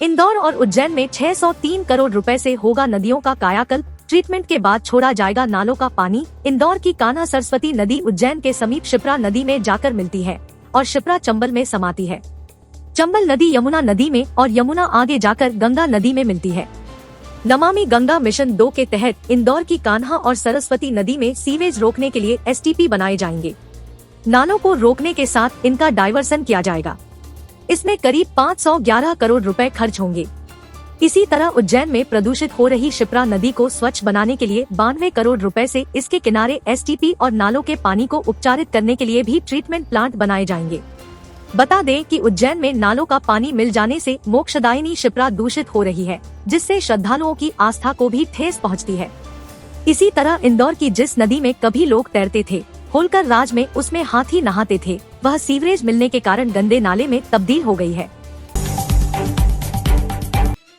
इंदौर और उज्जैन में 603 करोड़ रुपए से होगा नदियों का कायाकल्प, ट्रीटमेंट के बाद छोड़ा जाएगा नालों का पानी। इंदौर की कान्हा सरस्वती नदी उज्जैन के समीप शिप्रा नदी में जाकर मिलती है और शिप्रा चंबल में समाती है। चंबल नदी यमुना नदी में और यमुना आगे जाकर गंगा नदी में मिलती है। नमामि गंगा मिशन 2 के तहत इंदौर की कान्हा और सरस्वती नदी में सीवेज रोकने के लिए STP बनाए जाएंगे। नालों को रोकने के साथ इनका डायवर्सन किया जाएगा। इसमें करीब 511 करोड़ रुपए खर्च होंगे। इसी तरह उज्जैन में प्रदूषित हो रही शिप्रा नदी को स्वच्छ बनाने के लिए 92 करोड़ रुपए से इसके किनारे STP और नालों के पानी को उपचारित करने के लिए भी ट्रीटमेंट प्लांट बनाए जाएंगे। बता दें कि उज्जैन में नालों का पानी मिल जाने से मोक्षदायिनी शिप्रा दूषित हो रही है, जिससे श्रद्धालुओं की आस्था को भी ठेस पहुंचती है। इसी तरह इंदौर की जिस नदी में कभी लोग तैरते थे, होलकर राज में उसमें हाथी नहाते थे, वह सीवरेज मिलने के कारण गंदे नाले में तब्दील हो गई है।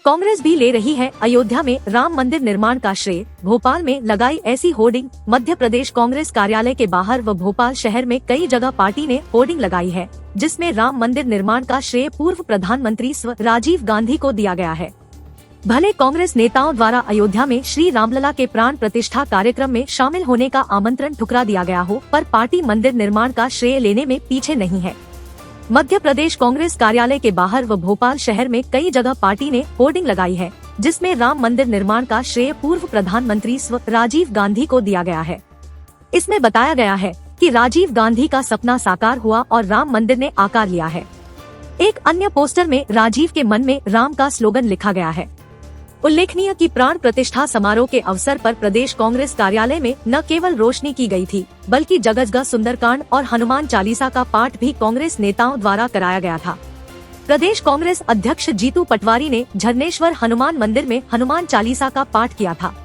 कांग्रेस भी ले रही है अयोध्या में राम मंदिर निर्माण का श्रेय। भोपाल में लगाई ऐसी होर्डिंग। मध्य प्रदेश कांग्रेस कार्यालय के बाहर व भोपाल शहर में कई जगह पार्टी ने होर्डिंग लगाई है, जिसमें राम मंदिर निर्माण का श्रेय पूर्व प्रधानमंत्री स्व राजीव गांधी को दिया गया है। भले कांग्रेस नेताओं द्वारा अयोध्या में श्री रामलला के प्राण प्रतिष्ठा कार्यक्रम में शामिल होने का आमंत्रण ठुकरा दिया गया हो, पर पार्टी मंदिर निर्माण का श्रेय लेने में पीछे नहीं है। मध्य प्रदेश कांग्रेस कार्यालय के बाहर व भोपाल शहर में कई जगह पार्टी ने होर्डिंग लगाई है, जिसमें राम मंदिर निर्माण का श्रेय पूर्व प्रधानमंत्री स्व राजीव गांधी को दिया गया है। इसमें बताया गया है कि राजीव गांधी का सपना साकार हुआ और राम मंदिर ने आकार लिया है। एक अन्य पोस्टर में राजीव के मन में राम का स्लोगन लिखा गया है। उल्लेखनीय कि प्राण प्रतिष्ठा समारोह के अवसर पर प्रदेश कांग्रेस कार्यालय में न केवल रोशनी की गई थी, बल्कि जगजगा सुंदरकांड और हनुमान चालीसा का पाठ भी कांग्रेस नेताओं द्वारा कराया गया था। प्रदेश कांग्रेस अध्यक्ष जीतू पटवारी ने झरनेश्वर हनुमान मंदिर में हनुमान चालीसा का पाठ किया था।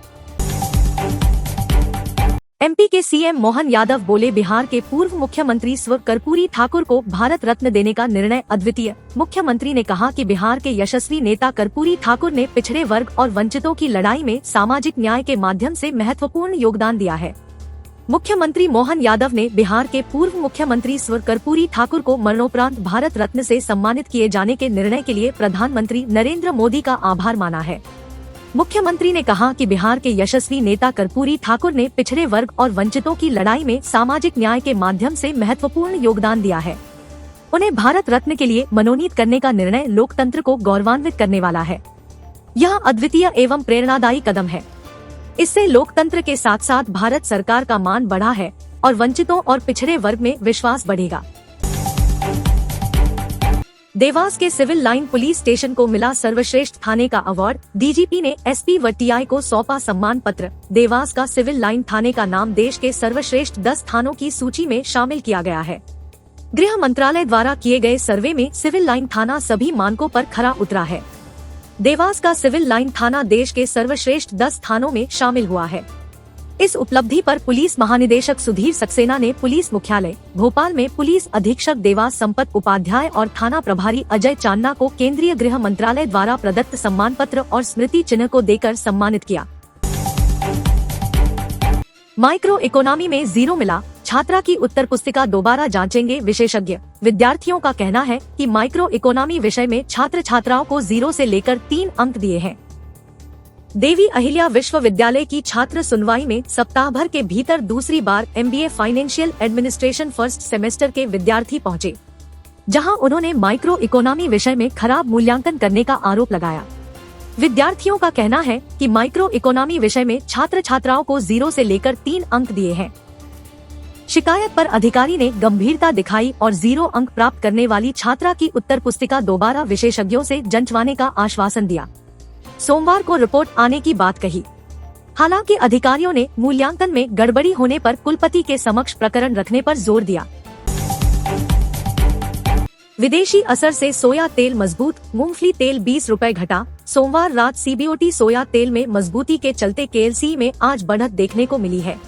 MP के CM मोहन यादव बोले, बिहार के पूर्व मुख्यमंत्री स्व कर्पूरी ठाकुर को भारत रत्न देने का निर्णय अद्वितीय। मुख्यमंत्री ने कहा कि बिहार के यशस्वी नेता कर्पूरी ठाकुर ने पिछड़े वर्ग और वंचितों की लड़ाई में सामाजिक न्याय के माध्यम से महत्वपूर्ण योगदान दिया है। मुख्यमंत्री मोहन यादव ने बिहार के पूर्व मुख्यमंत्री स्व कर्पूरी ठाकुर को मरणोपरांत भारत रत्न से सम्मानित किए जाने के निर्णय के लिए प्रधानमंत्री नरेंद्र मोदी का आभार माना है। मुख्यमंत्री ने कहा कि बिहार के यशस्वी नेता कर्पूरी ठाकुर ने पिछड़े वर्ग और वंचितों की लड़ाई में सामाजिक न्याय के माध्यम से महत्वपूर्ण योगदान दिया है। उन्हें भारत रत्न के लिए मनोनीत करने का निर्णय लोकतंत्र को गौरवान्वित करने वाला है। यह अद्वितीय एवं प्रेरणादायी कदम है। इससे लोकतंत्र के साथ साथ भारत सरकार का मान बढ़ा है और वंचितों और पिछड़े वर्ग में विश्वास बढ़ेगा। देवास के सिविल लाइन पुलिस स्टेशन को मिला सर्वश्रेष्ठ थाने का अवार्ड। DGP ने SP व TI को सौंपा सम्मान पत्र। देवास का सिविल लाइन थाने का नाम देश के सर्वश्रेष्ठ 10 थानों की सूची में शामिल किया गया है। गृह मंत्रालय द्वारा किए गए सर्वे में सिविल लाइन थाना सभी मानकों पर खरा उतरा है। देवास का सिविल लाइन थाना देश के सर्वश्रेष्ठ 10 थानों में शामिल हुआ है। इस उपलब्धि पर पुलिस महानिदेशक सुधीर सक्सेना ने पुलिस मुख्यालय भोपाल में पुलिस अधीक्षक देवास संपत उपाध्याय और थाना प्रभारी अजय चांदना को केंद्रीय गृह मंत्रालय द्वारा प्रदत्त सम्मान पत्र और स्मृति चिन्ह को देकर सम्मानित किया। माइक्रो इकोनॉमी में 0 मिला, छात्रा की उत्तर पुस्तिका दोबारा जांचेंगे विशेषज्ञ। विद्यार्थियों का कहना है कि माइक्रो इकोनॉमी विषय में छात्र छात्राओं को 0 से लेकर 3 अंक दिए हैं। देवी अहिल्या विश्वविद्यालय की छात्र सुनवाई में सप्ताह भर के भीतर दूसरी बार MBA financial administration first semester के विद्यार्थी पहुंचे, जहां उन्होंने माइक्रो इकोनॉमी विषय में खराब मूल्यांकन करने का आरोप लगाया। विद्यार्थियों का कहना है कि माइक्रो इकोनॉमी विषय में छात्र छात्राओं को 0 से लेकर 3 अंक दिए हैं। शिकायत पर अधिकारी ने गंभीरता दिखाई और 0 अंक प्राप्त करने वाली छात्रा की उत्तर पुस्तिका दोबारा विशेषज्ञों से जांचवाने का आश्वासन दिया। सोमवार को रिपोर्ट आने की बात कही। हालांकि अधिकारियों ने मूल्यांकन में गड़बड़ी होने पर कुलपति के समक्ष प्रकरण रखने पर जोर दिया। विदेशी असर से सोया तेल मजबूत, मूंगफली तेल 20 रुपए घटा। सोमवार रात CBOT सोया तेल में मजबूती के चलते KLC में आज बढ़त देखने को मिली है।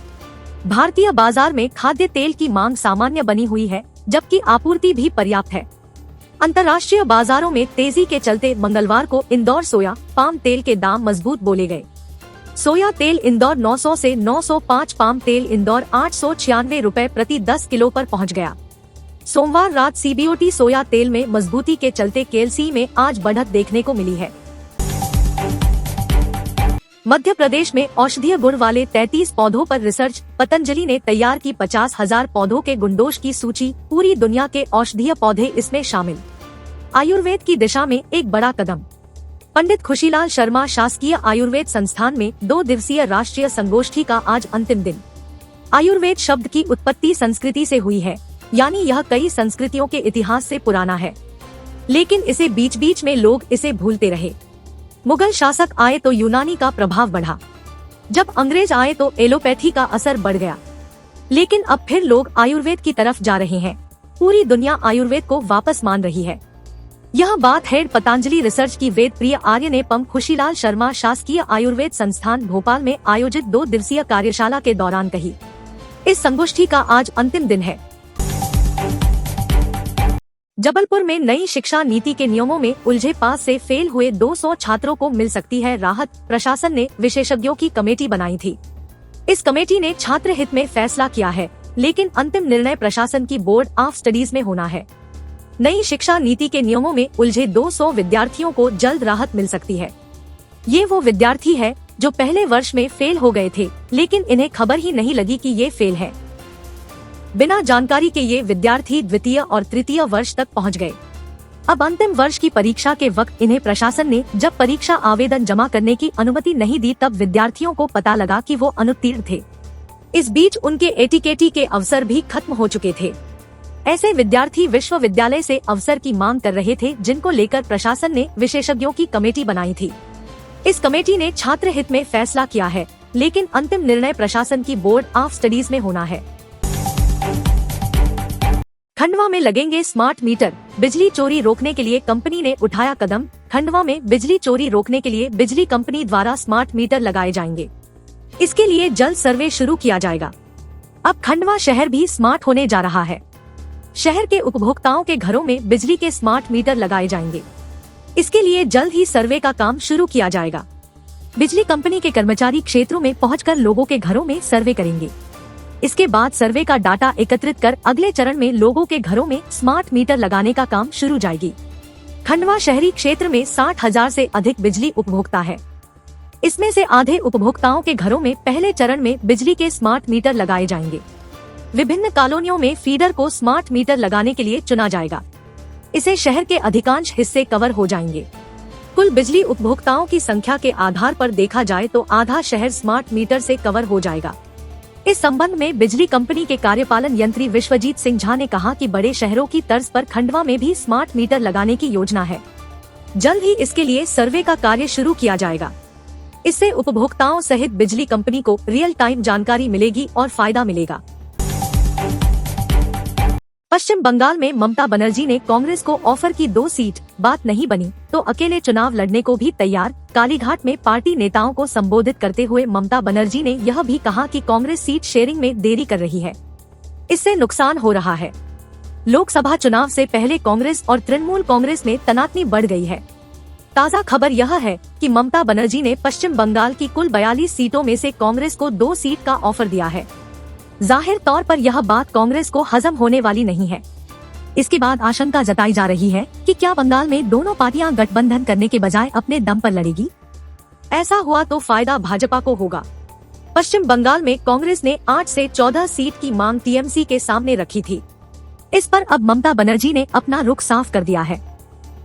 भारतीय बाजार में खाद्य तेल की मांग सामान्य बनी हुई है, जबकि आपूर्ति भी पर्याप्त है। अंतर्राष्ट्रीय बाजारों में तेजी के चलते मंगलवार को इंदौर सोया पाम तेल के दाम मजबूत बोले गए। सोया तेल इंदौर 900 से 905, पाम तेल इंदौर 896 रुपए प्रति 10 किलो पर पहुंच गया। सोमवार रात सीबीओटी सोया तेल में मजबूती के चलते केएलसी में आज बढ़त देखने को मिली है। मध्य प्रदेश में औषधीय गुण वाले 33 पौधों पर रिसर्च। पतंजलि ने तैयार की 50,000 पौधों के गुणदोष की सूची। पूरी दुनिया के औषधीय पौधे इसमें शामिल। आयुर्वेद की दिशा में एक बड़ा कदम। पंडित खुशीलाल शर्मा शासकीय आयुर्वेद संस्थान में 2 दिवसीय राष्ट्रीय संगोष्ठी का आज अंतिम दिन। आयुर्वेद शब्द की उत्पत्ति संस्कृति से हुई है, यानी यह कई संस्कृतियों के इतिहास से पुराना है, लेकिन इसे बीच बीच में लोग इसे भूलते रहे। मुगल शासक आए तो यूनानी का प्रभाव बढ़ा, जब अंग्रेज आए तो एलोपैथी का असर बढ़ गया, लेकिन अब फिर लोग आयुर्वेद की तरफ जा रहे हैं। पूरी दुनिया आयुर्वेद को वापस मान रही है। यह बात हेड पतंजलि रिसर्च की वेद प्रिय आर्य ने पंडित खुशीलाल शर्मा शासकीय आयुर्वेद संस्थान भोपाल में आयोजित 2 दिवसीय कार्यशाला के दौरान कही। इस संगोष्ठी का आज अंतिम दिन है। जबलपुर में नई शिक्षा नीति के नियमों में उलझे पास से फेल हुए 200 छात्रों को मिल सकती है राहत। प्रशासन ने विशेषज्ञों की कमेटी बनाई थी। इस कमेटी ने छात्र हित में फैसला किया है, लेकिन अंतिम निर्णय प्रशासन की बोर्ड ऑफ स्टडीज में होना है। नई शिक्षा नीति के नियमों में उलझे 200 विद्यार्थियों को जल्द राहत मिल सकती है। ये वो विद्यार्थी है जो पहले वर्ष में फेल हो गए थे, लेकिन इन्हें खबर ही नहीं लगी कि ये फेल है। बिना जानकारी के ये विद्यार्थी द्वितीय और तृतीय वर्ष तक पहुंच गए। अब अंतिम वर्ष की परीक्षा के वक्त इन्हें प्रशासन ने जब परीक्षा आवेदन जमा करने की अनुमति नहीं दी, तब विद्यार्थियों को पता लगा कि वो अनुत्तीर्ण थे। इस बीच उनके एटीकेटी के अवसर भी खत्म हो चुके थे। ऐसे विद्यार्थी विश्वविद्यालय से अवसर की मांग कर रहे थे, जिनको लेकर प्रशासन ने विशेषज्ञों की कमेटी बनाई थी। इस कमेटी ने छात्र हित में फैसला किया है, लेकिन अंतिम निर्णय प्रशासन की बोर्ड ऑफ स्टडीज में होना है। खंडवा में लगेंगे स्मार्ट मीटर। बिजली चोरी रोकने के लिए कंपनी ने उठाया कदम। खंडवा में बिजली चोरी रोकने के लिए बिजली कंपनी द्वारा स्मार्ट मीटर लगाए जाएंगे। इसके लिए जल्द सर्वे शुरू किया जाएगा। अब खंडवा शहर भी स्मार्ट होने जा रहा है। शहर के उपभोक्ताओं के घरों में बिजली के स्मार्ट मीटर लगाए जाएंगे। इसके लिए जल्द ही सर्वे का काम शुरू किया जाएगा। बिजली कंपनी के कर्मचारी क्षेत्रों में पहुंचकर लोगों के घरों में सर्वे करेंगे। इसके बाद सर्वे का डाटा एकत्रित कर अगले चरण में लोगों के घरों में स्मार्ट मीटर लगाने का काम शुरू जाएगी। खंडवा शहरी क्षेत्र में 60,000 से अधिक बिजली उपभोक्ता है। इसमें से आधे उपभोक्ताओं के घरों में पहले चरण में बिजली के स्मार्ट मीटर लगाए जाएंगे। विभिन्न कॉलोनियों में फीडर को स्मार्ट मीटर लगाने के लिए चुना जाएगा। इसे शहर के अधिकांश हिस्से कवर हो जाएंगे। कुल बिजली उपभोक्ताओं की संख्या के आधार पर देखा जाए तो आधा शहर स्मार्ट मीटर से कवर हो जाएगा। इस संबंध में बिजली कंपनी के कार्यपालन यंत्री विश्वजीत सिंह झा ने कहा कि बड़े शहरों की तर्ज पर खंडवा में भी स्मार्ट मीटर लगाने की योजना है। जल्द ही इसके लिए सर्वे का कार्य शुरू किया जाएगा। इससे उपभोक्ताओं सहित बिजली कंपनी को रियल टाइम जानकारी मिलेगी और फायदा मिलेगा। पश्चिम बंगाल में ममता बनर्जी ने कांग्रेस को ऑफर की 2 सीट, बात नहीं बनी तो अकेले चुनाव लड़ने को भी तैयार। कालीघाट में पार्टी नेताओं को संबोधित करते हुए ममता बनर्जी ने यह भी कहा कि कांग्रेस सीट शेयरिंग में देरी कर रही है, इससे नुकसान हो रहा है। लोकसभा चुनाव से पहले कांग्रेस और तृणमूल कांग्रेस में तनातनी बढ़ गई है। ताज़ा खबर यह है कि ममता बनर्जी ने पश्चिम बंगाल की कुल 42 सीटों में से कांग्रेस को 2 सीट का ऑफर दिया है। जाहिर तौर पर यह बात कांग्रेस को हजम होने वाली नहीं है। इसके बाद आशंका जताई जा रही है कि क्या बंगाल में दोनों पार्टियां गठबंधन करने के बजाय अपने दम पर लड़ेगी। ऐसा हुआ तो फायदा भाजपा को होगा। पश्चिम बंगाल में कांग्रेस ने 8 से 14 सीट की मांग टीएमसी के सामने रखी थी। इस पर अब ममता बनर्जी ने अपना रुख साफ कर दिया है।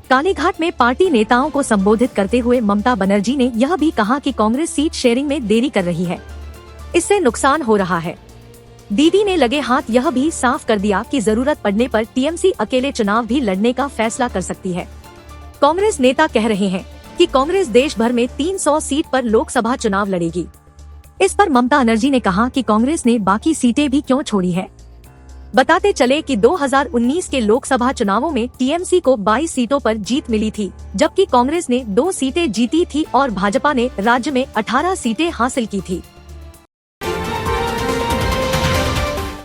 कालीघाट में पार्टी नेताओं को संबोधित करते हुए ममता बनर्जी ने यह भी कहा कि कांग्रेस सीट शेयरिंग में देरी कर रही है, इससे नुकसान हो रहा है। दीदी ने लगे हाथ यह भी साफ कर दिया कि जरूरत पड़ने पर टीएमसी अकेले चुनाव भी लड़ने का फैसला कर सकती है। कांग्रेस नेता कह रहे हैं कि कांग्रेस देश भर में 300 सीट पर लोकसभा चुनाव लड़ेगी। इस पर ममता बनर्जी ने कहा कि कांग्रेस ने बाकी सीटें भी क्यों छोड़ी है। बताते चले कि 2019 के लोकसभा चुनावों में टीएमसी को 22 सीटों पर जीत मिली थी, जबकि कांग्रेस ने 2 सीटें जीती थी और भाजपा ने राज्य में 18 सीटें हासिल की थी।